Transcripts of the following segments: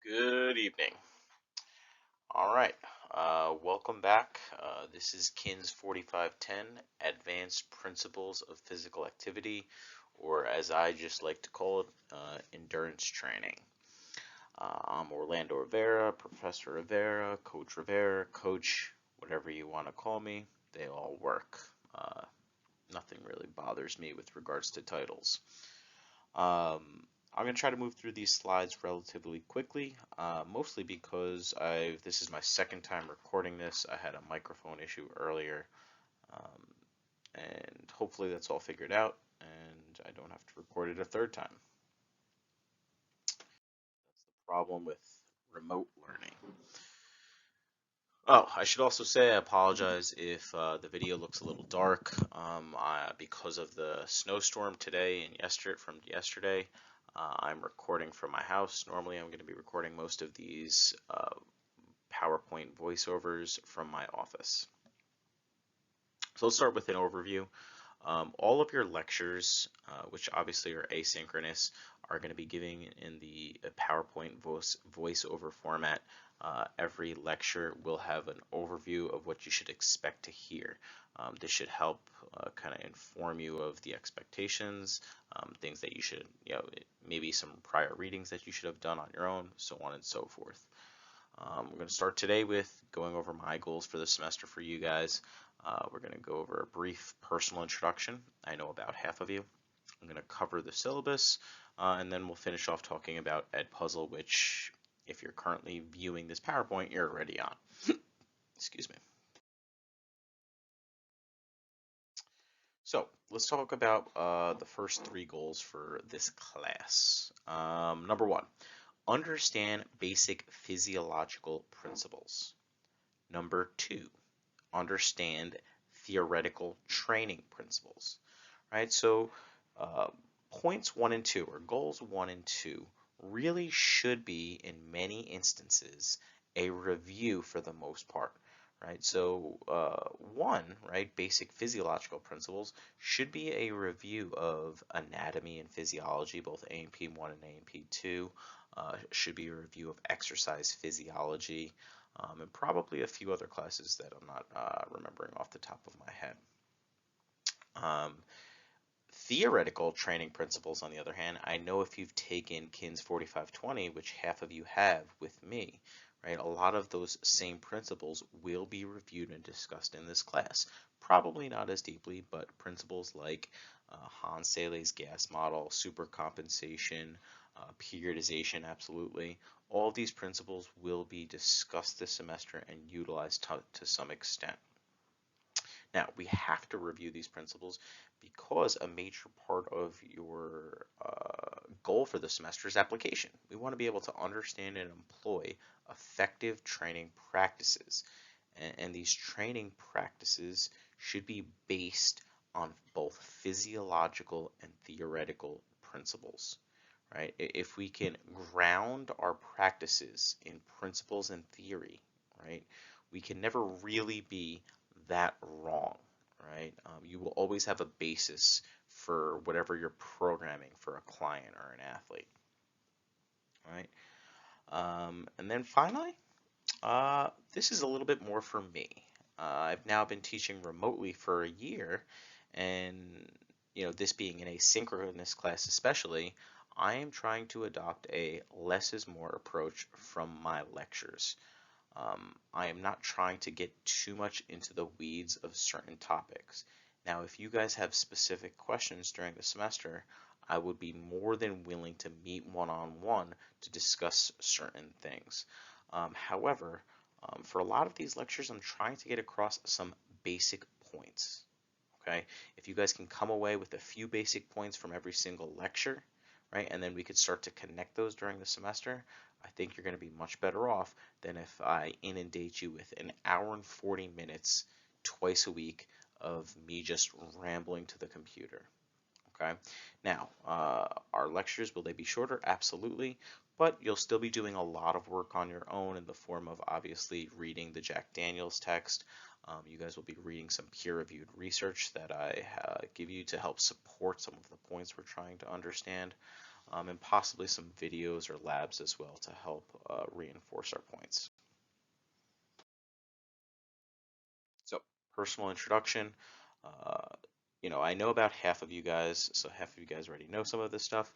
Good evening. All right, welcome back. This is KINS 4510, Advanced Principles of Physical Activity, or as I just like to call it, endurance training. I'm Orlando Rivera, Professor Rivera, Coach, whatever you want to call me, they all work. Uh, Nothing really bothers me with regards to titles. I'm going to try to move through these slides relatively quickly, mostly because this is my second time recording this. I had a microphone issue earlier, um, and hopefully that's all figured out, and I don't have to record it a third time. That's the problem with remote learning. Oh, I should also say I apologize if the video looks a little dark because of the snowstorm today and yesterday. I'm recording from my house. Normally, I'm going to be recording most of these PowerPoint voiceovers from my office. So let's start with an overview. All of your lectures, which obviously are asynchronous, are going to be giving in the PowerPoint voiceover format. Every lecture will have an overview of what you should expect to hear. This should help kind of inform you of the expectations, things that you should, maybe some prior readings that you should have done on your own, so on and so forth. We're going to start today with going over my goals for the semester for you guys. We're going to go over a brief personal introduction. I know about half of you. I'm going to cover the syllabus, and then we'll finish off talking about Edpuzzle, which, if you're currently viewing this PowerPoint, you're already on. Excuse me. So let's talk about the first three goals for this class. Number one, understand basic physiological principles. Number two, understand theoretical training principles, right? So points 1 and 2, or goals 1 and 2, really should be, in many instances, a review for the most part, right? So one, right, basic physiological principles should be a review of anatomy and physiology, both A&P1 and A&P2. Should be a review of exercise physiology, and probably a few other classes that I'm not remembering off the top of my head. Theoretical training principles, on the other hand, I know if you've taken KINS 4520, which half of you have with me, right, a lot of those same principles will be reviewed and discussed in this class. Probably not as deeply, but principles like Hans-Selye's gas model, supercompensation, periodization, absolutely. All of these principles will be discussed this semester and utilized to some extent. Now, we have to review these principles because a major part of your goal for the semester is application. We want to be able to understand and employ effective training practices. And these training practices should be based on both physiological and theoretical principles, right? If we can ground our practices in principles and theory, right, we can never really be that wrong, right? You will always have a basis for whatever you're programming for a client or an athlete, right? And then finally, this is a little bit more for me. I've now been teaching remotely for a year, and this being an asynchronous class especially, I am trying to adopt a less is more approach from my lectures. I am not trying to get too much into the weeds of certain topics. Now, if you guys have specific questions during the semester, I would be more than willing to meet one-on-one to discuss certain things. However, for a lot of these lectures, I'm trying to get across some basic points. Okay, if you guys can come away with a few basic points from every single lecture, right, and then we could start to connect those during the semester, I think you're going to be much better off than if I inundate you with an hour and 40 minutes twice a week of me just rambling to the computer. Okay, now our lectures, will they be shorter? Absolutely, but you'll still be doing a lot of work on your own in the form of obviously reading the Jack Daniels text. You guys will be reading some peer-reviewed research that I give you to help support some of the points we're trying to understand. and possibly some videos or labs as well to help reinforce our points. So, personal introduction. Uh, I know about half of you guys, so half of you guys already know some of this stuff,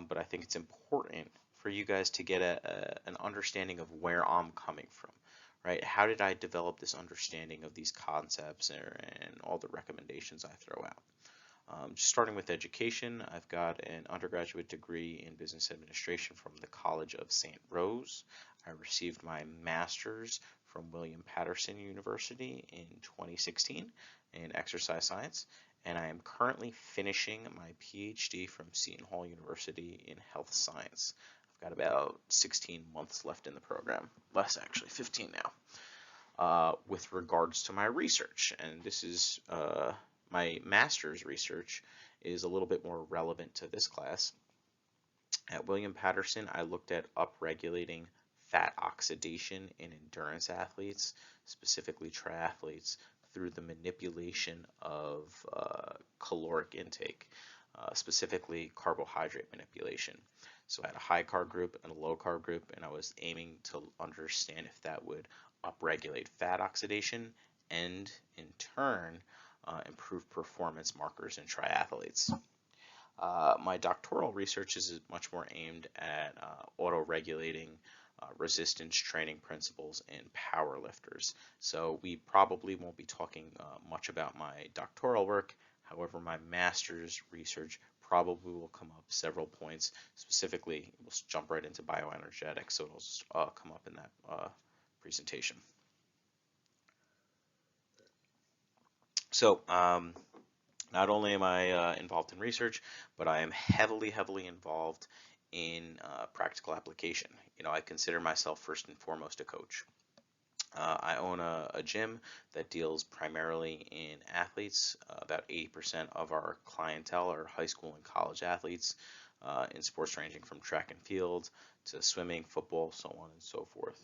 but I think it's important for you guys to get an understanding of where I'm coming from, right? How did I develop this understanding of these concepts and all the recommendations I throw out? Just starting with education, I've got an undergraduate degree in business administration from the College of St. Rose. I received my master's from William Patterson University in 2016 in exercise science, and I am currently finishing my PhD from Seton Hall University in health science. I've got about 16 months left in the program, less actually, 15 now. With regards to my research, and this is my master's research is a little bit more relevant to this class. At William Patterson, I looked at upregulating fat oxidation in endurance athletes, specifically triathletes, through the manipulation of caloric intake, specifically carbohydrate manipulation. So I had a high carb group and a low carb group, and I was aiming to understand if that would upregulate fat oxidation and, in turn, improve performance markers in triathletes. My doctoral research is much more aimed at auto-regulating resistance training principles in powerlifters. So we probably won't be talking much about my doctoral work. However, my master's research probably will come up several points. Specifically, we'll jump right into bioenergetics, so it'll come up in that presentation. So, not only am I involved in research, but I am heavily involved in practical application. I consider myself first and foremost a coach. I own a gym that deals primarily in athletes. About 80% of our clientele are high school and college athletes in sports ranging from track and field to swimming, football, so on and so forth.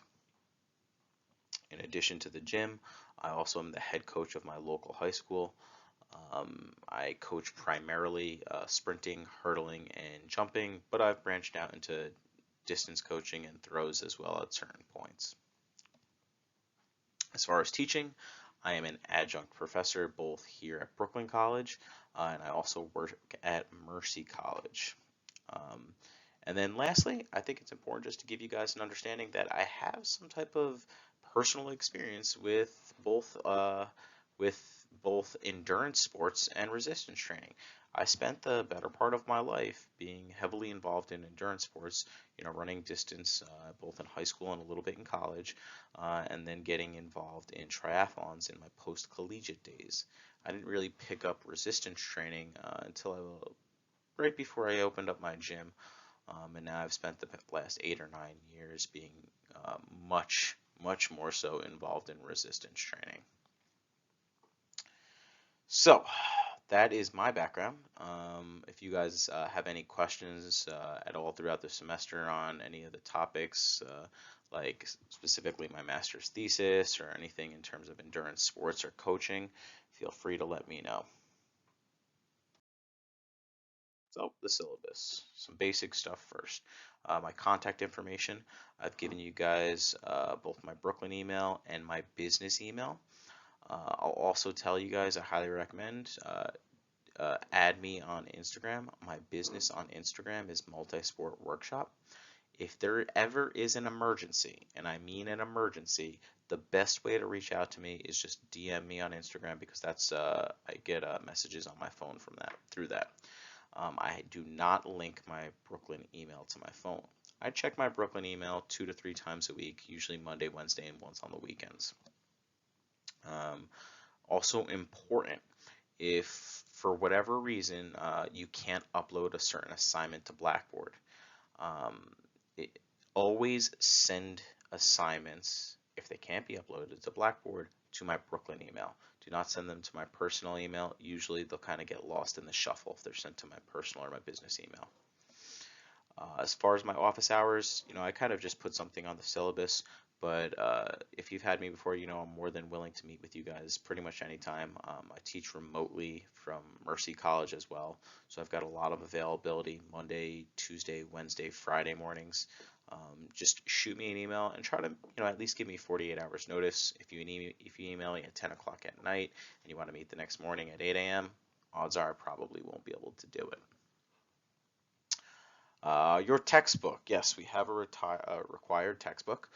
In addition to the gym, I also am the head coach of my local high school. I coach primarily sprinting, hurdling, and jumping, but I've branched out into distance coaching and throws as well at certain points. As far as teaching, I am an adjunct professor both here at Brooklyn College and I also work at Mercy College. And then lastly, I think it's important just to give you guys an understanding that I have some type of personal experience with both endurance sports and resistance training. I spent the better part of my life being heavily involved in endurance sports, running distance both in high school and a little bit in college, and then getting involved in triathlons in my post-collegiate days. I didn't really pick up resistance training until right before I opened up my gym. And now I've spent the last 8 or 9 years being much more so involved in resistance training. So that is my background. If you guys have any questions at all throughout the semester on any of the topics, like specifically my master's thesis or anything in terms of endurance sports or coaching, feel free to let me know. So the syllabus, some basic stuff first. My contact information, I've given you guys both my Brooklyn email and my business email. I'll also tell you guys I highly recommend add me on Instagram. My business on Instagram is Multisport Workshop. If there ever is an emergency, and I mean an emergency, the best way to reach out to me is just DM me on Instagram because that's I get messages on my phone from that through that. I do not link my Brooklyn email to my phone. I check my Brooklyn email 2 to 3 times a week, usually Monday, Wednesday, and once on the weekends. Also important, if for whatever reason you can't upload a certain assignment to Blackboard, always send assignments, if they can't be uploaded to Blackboard, to my Brooklyn email. Do not send them to my personal email. Usually they'll kind of get lost in the shuffle if they're sent to my personal or my business email. As far as my office hours, I kind of just put something on the syllabus, But if you've had me before, you know I'm more than willing to meet with you guys pretty much anytime. I teach remotely from Mercy College as well, so I've got a lot of availability Monday, Tuesday, Wednesday, Friday mornings. Just shoot me an email and try to, at least give me 48 hours notice. If you email me at 10 o'clock at night and you want to meet the next morning at 8 a.m., odds are I probably won't be able to do it. Your textbook. Yes, we have a required textbook.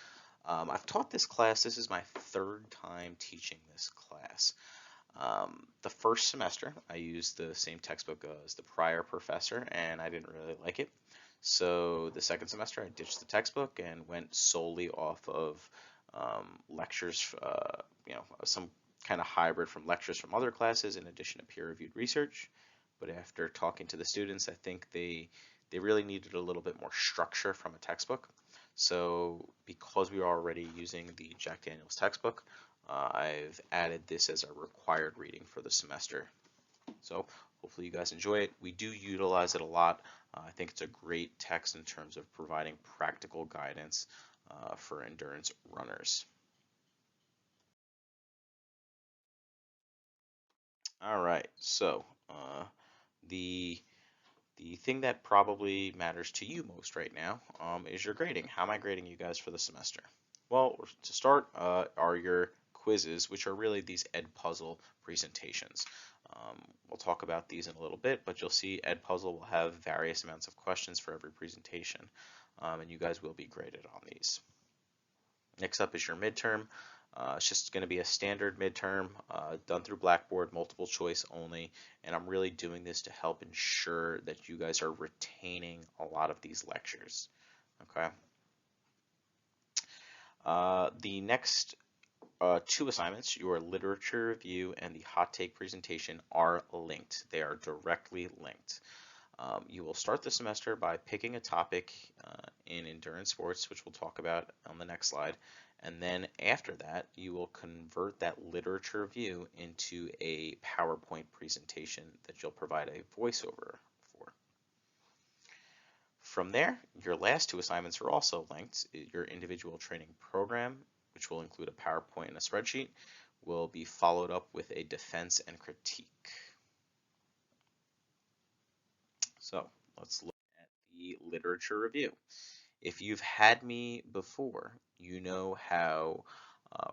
I've taught this class. This is my third time teaching this class. The first semester, I used the same textbook as the prior professor, and I didn't really like it. So the second semester, I ditched the textbook and went solely off of lectures, some kind of hybrid from lectures from other classes in addition to peer-reviewed research. But after talking to the students, I think they really needed a little bit more structure from a textbook. So because we are already using the Jack Daniels textbook, I've added this as a required reading for the semester. So hopefully you guys enjoy it. We do utilize it a lot. I think it's a great text in terms of providing practical guidance for endurance runners. All right, so the thing that probably matters to you most right now is your grading. How am I grading you guys for the semester? Well, to start are your quizzes, which are really these Edpuzzle presentations. We'll talk about these in a little bit, but you'll see Edpuzzle will have various amounts of questions for every presentation, and you guys will be graded on these. Next up is your midterm. It's just going to be a standard midterm done through Blackboard, multiple choice only, and I'm really doing this to help ensure that you guys are retaining a lot of these lectures. Okay. The next two assignments, your literature review and the hot take presentation, are linked. They are directly linked. You will start the semester by picking a topic in endurance sports, which we'll talk about on the next slide. And then after that, you will convert that literature review into a PowerPoint presentation that you'll provide a voiceover for. From there, your last two assignments are also linked. Your individual training program, which will include a PowerPoint and a spreadsheet, will be followed up with a defense and critique. So let's look at the literature review. If you've had me before, you know how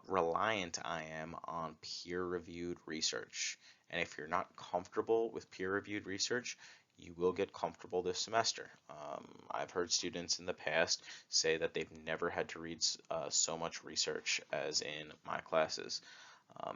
reliant I am on peer-reviewed research. And if you're not comfortable with peer-reviewed research, you will get comfortable this semester. I've heard students in the past say that they've never had to read so much research as in my classes.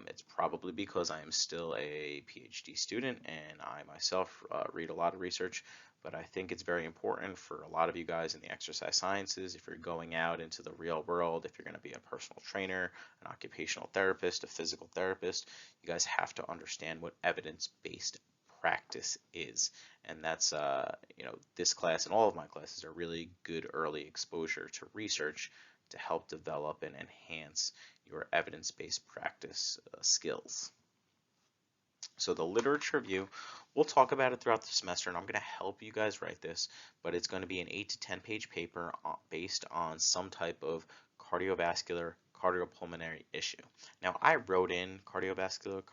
It's probably because I am still a PhD student and I myself read a lot of research, but I think it's very important for a lot of you guys in the exercise sciences, if you're going out into the real world, if you're going to be a personal trainer, an occupational therapist, a physical therapist, you guys have to understand what evidence-based practice is. And that's, this class and all of my classes are really good early exposure to research to help develop and enhance your evidence-based practice skills. So the literature review, we'll talk about it throughout the semester, and I'm going to help you guys write this, but it's going to be an 8 to 10 page paper based on some type of cardiovascular, cardiopulmonary issue. Now, I wrote in cardiovascular,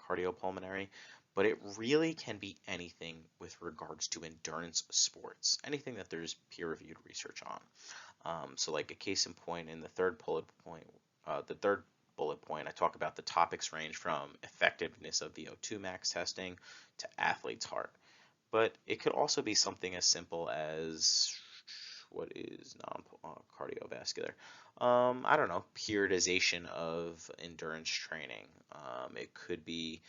cardiopulmonary, but it really can be anything with regards to endurance sports, anything that there's peer-reviewed research on. So like a case in point in the third bullet point, I talk about the topics range from effectiveness of VO2 max testing to athlete's heart. But it could also be something as simple as what is non-cardiovascular? I don't know, periodization of endurance training. It could be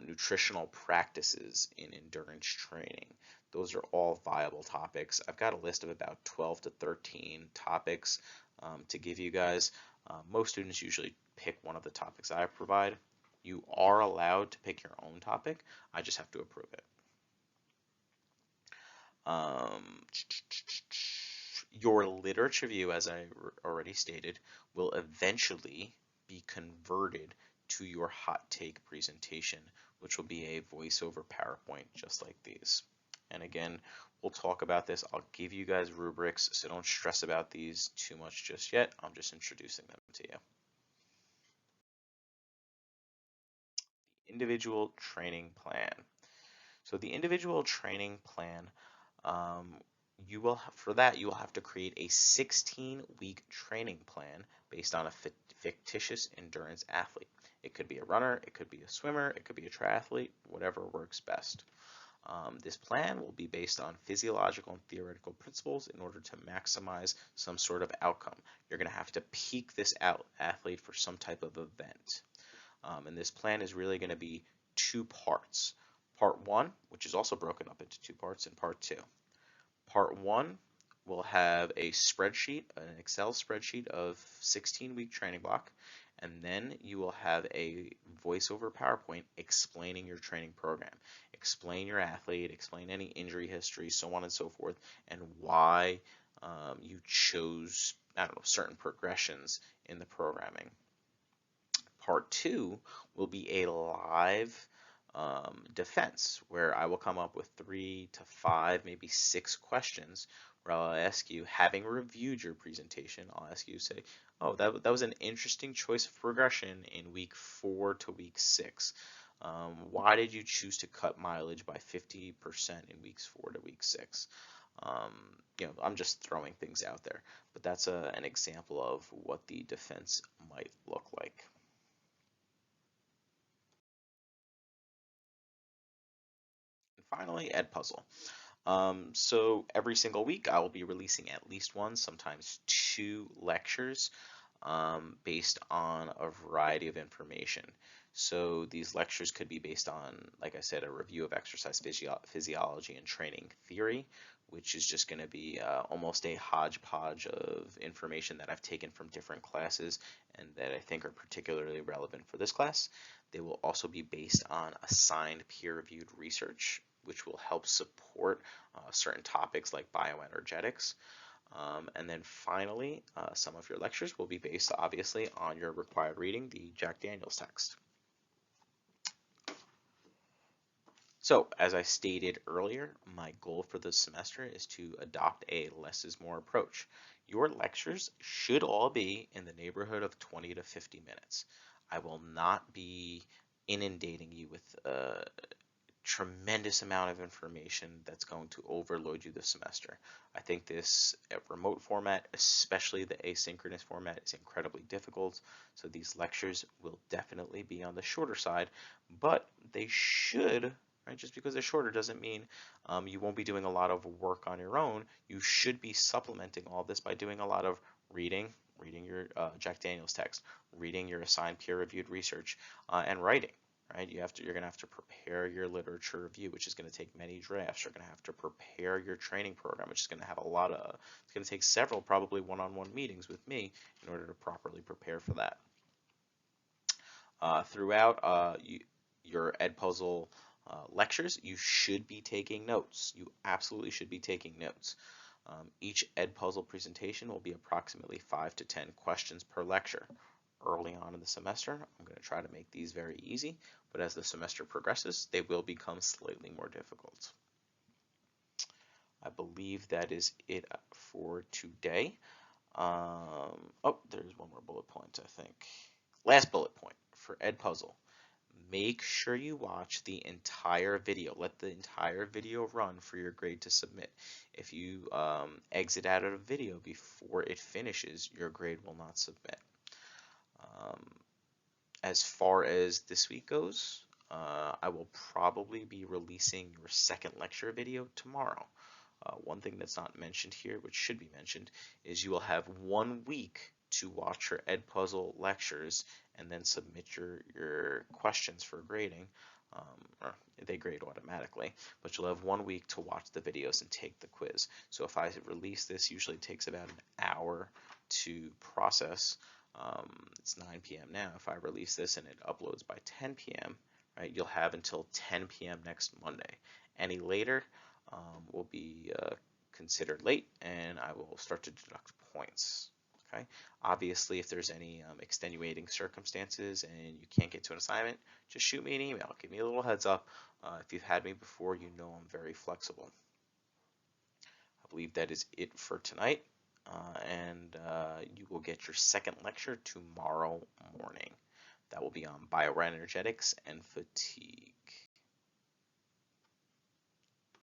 nutritional practices in endurance training. Those are all viable topics. I've got a list of about 12 to 13 topics to give you guys. Most students usually pick one of the topics I provide. You are allowed to pick your own topic. I just have to approve it. Your literature review, as I already stated, will eventually be converted to your hot take presentation, which will be a voiceover PowerPoint just like these. And again, we'll talk about this. I'll give you guys rubrics, so don't stress about these too much just yet. I'm just introducing them to you. Individual training plan. So the individual training plan, um, for that you will have to create a 16-week training plan based on a fictitious endurance athlete. It could be a runner, it could be a swimmer, it could be a triathlete, whatever works best. This plan will be based on physiological and theoretical principles in order to maximize some sort of outcome. You're going to have to peak this athlete for some type of event. And this plan is really going to be two parts. Part one, which is also broken up into two parts, and part two. Part one will have a spreadsheet, an Excel spreadsheet of 16-week training block, and then you will have a voiceover PowerPoint explaining your training program. Explain your athlete, explain any injury history, so on and so forth, and why you chose, I don't know, certain progressions in the programming. Part two will be a live defense where I will come up with 3 to 5, maybe 6 questions where I'll ask you, having reviewed your presentation, I'll ask you, say, oh, that was an interesting choice of progression in week 4 to week 6. Why did you choose to cut mileage by 50% in weeks 4 to week 6? I'm just throwing things out there, but that's an example of what the defense might look like. Finally, Edpuzzle. So every single week I will be releasing at least one, sometimes 2 lectures based on a variety of information. So these lectures could be based on, like I said, a review of exercise physiology and training theory, which is just going to be almost a hodgepodge of information that I've taken from different classes and that I think are particularly relevant for this class. They will also be based on assigned peer-reviewed research, which will help support certain topics like bioenergetics. And then finally, some of your lectures will be based obviously on your required reading, the Jack Daniels text. So, as I stated earlier, my goal for this semester is to adopt a less is more approach. Your lectures should all be in the neighborhood of 20 to 50 minutes. I will not be inundating you with tremendous amount of information that's going to overload you this semester. I think this remote format, especially the asynchronous format, is incredibly difficult. So these lectures will definitely be on the shorter side, but they should, right? Just because they're shorter doesn't mean you won't be doing a lot of work on your own. You should be supplementing all this by doing a lot of reading your Jack Daniels text, reading your assigned peer-reviewed research, and writing. Right? You're going to have to prepare your literature review, which is going to take many drafts. You're going to have to prepare your training program, which is going to have it's going to take several probably one-on-one meetings with me in order to properly prepare for that. Throughout your Edpuzzle lectures, you should be taking notes. You absolutely should be taking notes. Each Edpuzzle presentation will be approximately 5 to 10 questions per lecture. Early on in the semester, I'm going to try to make these very easy, but as the semester progresses, they will become slightly more difficult. I believe that is it for today. Oh, there's one more bullet point, I think. Last bullet point for Edpuzzle. Make sure you watch the entire video. Let the entire video run for your grade to submit. If you exit out of the video before it finishes, your grade will not submit. As far as this week goes, I will probably be releasing your second lecture video tomorrow. One thing that's not mentioned here, which should be mentioned, is you will have 1 week to watch your Edpuzzle lectures and then submit your questions for grading. Or they grade automatically, but you'll have 1 week to watch the videos and take the quiz. So if I release this, usually it takes about an hour to process. It's 9 p.m. now. If I release this and it uploads by 10 p.m., right, you'll have until 10 p.m. next Monday. Any later will be considered late, and I will start to deduct points. Okay. Obviously, if there's any extenuating circumstances and you can't get to an assignment, just shoot me an email. Give me a little heads up. If you've had me before, you know I'm very flexible. I believe that is it for tonight. And you will get your second lecture tomorrow morning. That will be on bioenergetics and fatigue.